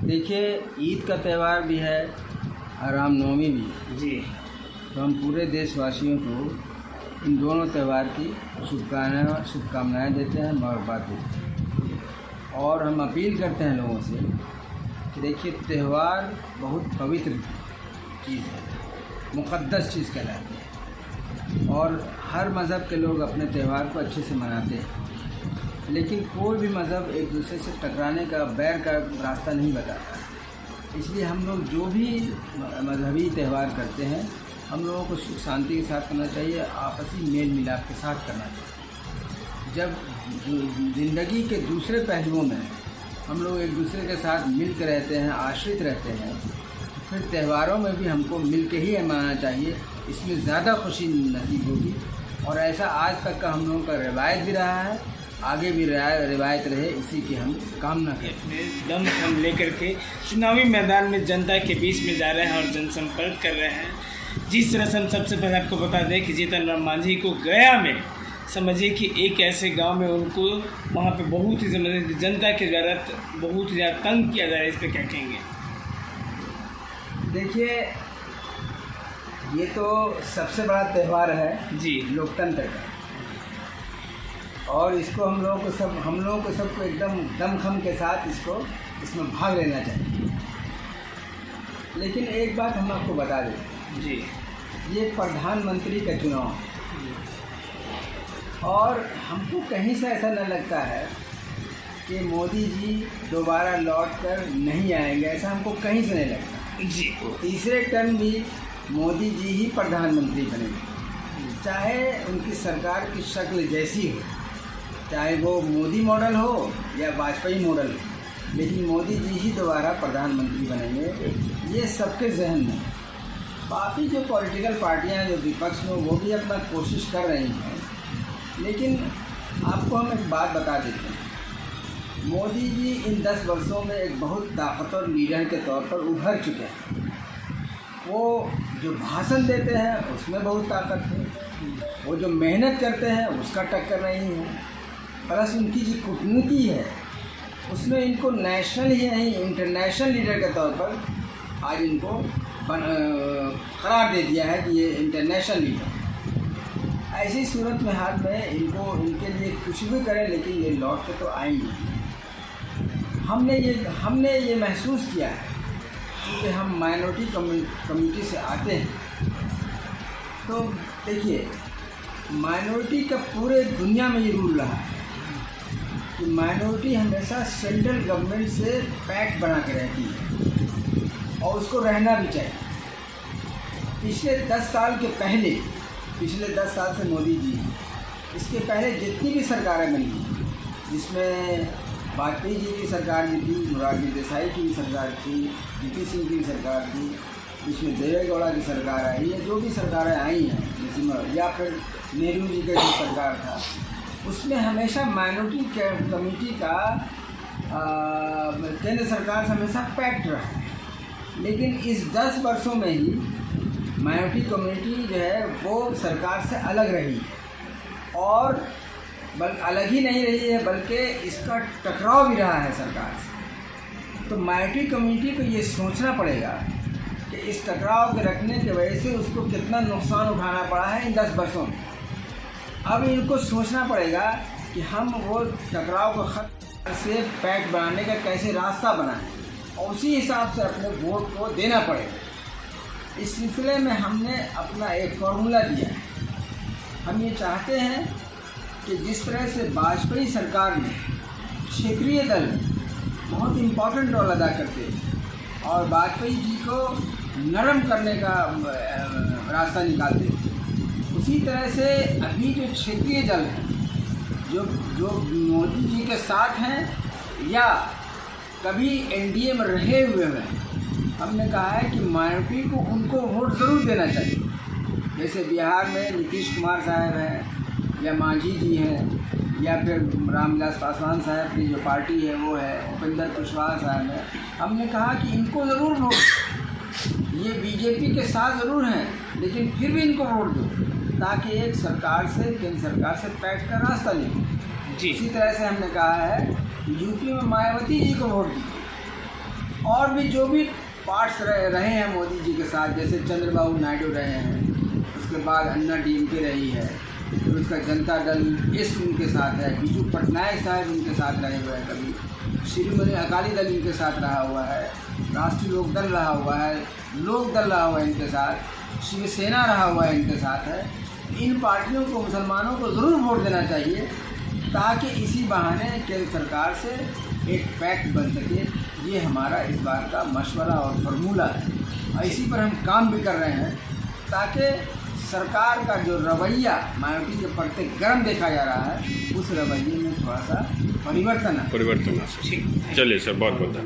देखिए, ईद का त्यौहार भी है और रामनवमी भी है जी। तो हम पूरे देशवासियों को इन दोनों त्यौहार की शुभकामनाएं देते हैं, मुबारकबाद देते हैं। और हम अपील करते हैं लोगों से कि देखिए, त्यौहार बहुत पवित्र चीज़ है, मुक़द्दस चीज़ कहलाती है और हर मज़हब के लोग अपने त्यौहार को अच्छे से मनाते हैं। लेकिन कोई भी मज़हब एक दूसरे से टकराने का, बैर का रास्ता नहीं बताता। इसलिए हम लोग जो भी मजहबी त्यौहार करते हैं, हम लोगों को सुख शांति के साथ करना चाहिए, आपसी मेल मिलाप के साथ करना चाहिए। जब ज़िंदगी के दूसरे पहलुओं में हम लोग एक दूसरे के साथ मिल के रहते हैं, आश्रित रहते हैं, तो फिर त्यौहारों में भी हमको मिल के ही मनाना चाहिए। इसमें ज़्यादा खुशी नसीब होगी और ऐसा आज तक का हम लोगों का रिवायत भी रहा है, आगे भी रिवायत रहे, इसी की हम कामना करते हैं। दम हम लेकर के चुनावी मैदान में जनता के बीच में जा रहे हैं और जनसंपर्क कर रहे हैं। जिस तरह से हम सबसे पहले आपको बता दें कि जीतन राम मांझी को गया में समझिए कि एक ऐसे गांव में उनको वहां पे बहुत ही समझिए जनता के ज़रूरत बहुत ही ज़्यादा तंग किया जा रहा है। इस पर क्या कहेंगे? देखिए, ये तो सबसे बड़ा त्यौहार है जी, लोकतंत्र का, और इसको हम लोगों को सबको एकदम दमखम के साथ इसमें भाग लेना चाहिए। लेकिन एक बात हम आपको बता दें जी, ये प्रधानमंत्री का चुनाव है और हमको कहीं से ऐसा न लगता है कि मोदी जी दोबारा लौट कर नहीं आएंगे, ऐसा हमको कहीं से नहीं लगता जी। तीसरे टर्म भी मोदी जी ही प्रधानमंत्री बनेंगे, चाहे उनकी सरकार की शक्ल जैसी हो, चाहे वो मोदी मॉडल हो या वाजपेयी मॉडल हो, लेकिन मोदी जी ही दोबारा प्रधानमंत्री बनेंगे, ये सबके जहन में है। बाकी जो पॉलिटिकल पार्टियां जो विपक्ष में, वो भी अपना कोशिश कर रही हैं, लेकिन आपको हम एक बात बता देते हैं, मोदी जी इन 10 वर्षों में एक बहुत ताकतवर लीडर के तौर पर उभर चुके हैं। वो जो भाषण देते हैं उसमें बहुत ताकत है, वो जो मेहनत करते हैं उसका टक्कर नहीं है, प्लस उनकी जो कूटनीति है उसमें इनको नेशनल ही नहीं इंटरनेशनल लीडर के तौर पर आज इनको करार दे दिया है कि ये इंटरनेशनल लीडर है। ऐसी सूरत में हाल में इनके लिए कुछ भी करें, लेकिन ये लौट के तो आएंगे। हमने ये महसूस किया है क्योंकि हम माइनॉरिटी कम्युनिटी से आते हैं। तो देखिए, माइनॉरिटी का पूरे दुनिया में ये रूल रहा है कि माइनॉरिटी हमेशा सेंट्रल गवर्नमेंट से पैक्ट बना के रहती है और उसको रहना भी चाहिए। पिछले 10 साल से मोदी जी, इसके पहले जितनी भी सरकारें बनी, जिसमें वाजपेयी जी की सरकार भी थी, मोरारजी देसाई की भी सरकार थी, वीपी सिंह की भी सरकार थी, इसमें देवेगौड़ा की सरकार आई है, जो भी सरकारें आई हैं, जैसे या फिर नेहरू जी का जो सरकार था, उसमें हमेशा माइनॉरिटी कमेटी का केंद्र सरकार से हमेशा पैक्ट रहा है। लेकिन इस 10 वर्षों में ही माइनॉरिटी कम्युनिटी जो है वो सरकार से अलग रही है और अलग ही नहीं रही है, बल्कि इसका टकराव भी रहा है सरकार से। तो माइनॉरिटी कम्युनिटी को ये सोचना पड़ेगा कि इस टकराव के रखने की वजह से उसको कितना नुकसान उठाना पड़ा है इन 10 वर्षों में। अब इनको सोचना पड़ेगा कि हम वो टकराव को खत्म से पैक्ट बनाने का कैसे रास्ता बनाएं और उसी हिसाब से अपने वोट को देना पड़ेगा। इस सिलसिले में हमने अपना एक फॉर्मूला दिया है। हम ये चाहते हैं कि जिस तरह से वाजपेयी सरकार में क्षेत्रीय दल बहुत इम्पोर्टेंट रोल अदा करते थे और वाजपेयी जी को नरम करने का रास्ता निकालते थे, उसी तरह से अभी जो क्षेत्रीय दल हैं, जो मोदी जी के साथ हैं या कभी एनडीए में रहे हुए हैं, हमने कहा है कि माइनॉरिटी को उनको वोट ज़रूर देना चाहिए। जैसे बिहार में नीतीश कुमार साहब हैं या मांझी जी हैं या फिर रामविलास पासवान साहब की जो पार्टी है वो है, उपेंद्र कुशवाहा साहब है। हमने कहा कि इनको ज़रूर वोट, ये बीजेपी के साथ ज़रूर हैं लेकिन फिर भी इनको वोट दो, ताकि एक सरकार से, केंद्र सरकार से पैक्ट का रास्ता निकले। जी। इसी तरह से हमने कहा है यूपी में मायावती जी को वोट दीजिए और भी जो भी पार्ट्स रहे हैं मोदी जी के साथ, जैसे चंद्रबाबू नायडू रहे हैं, उसके बाद अन्ना डीएमके रही है, फिर उसका जनता दल इस उनके साथ है, बिजू पटनायक साहब इनके साथ रहे हुए हैं, कभी शिरोमणि अकाली दल इनके साथ रहा हुआ है, राष्ट्रीय लोक दल रहा हुआ है, लोक दल रहा हुआ है इनके साथ, शिवसेना रहा हुआ है इनके साथ है। इन पार्टियों को मुसलमानों को ज़रूर वोट देना चाहिए ताकि इसी बहाने केंद्र सरकार से एक पैक्ट बन सके। ये हमारा इस बार का मशवरा और फार्मूला है और इसी पर हम काम भी कर रहे हैं ताकि सरकार का जो रवैया मायावती के प्रति गर्म देखा जा रहा है, उस रवैये में थोड़ा सा परिवर्तन है। परिवर्तन आ सके। चलिए सर, बहुत बहुत धन्यवाद।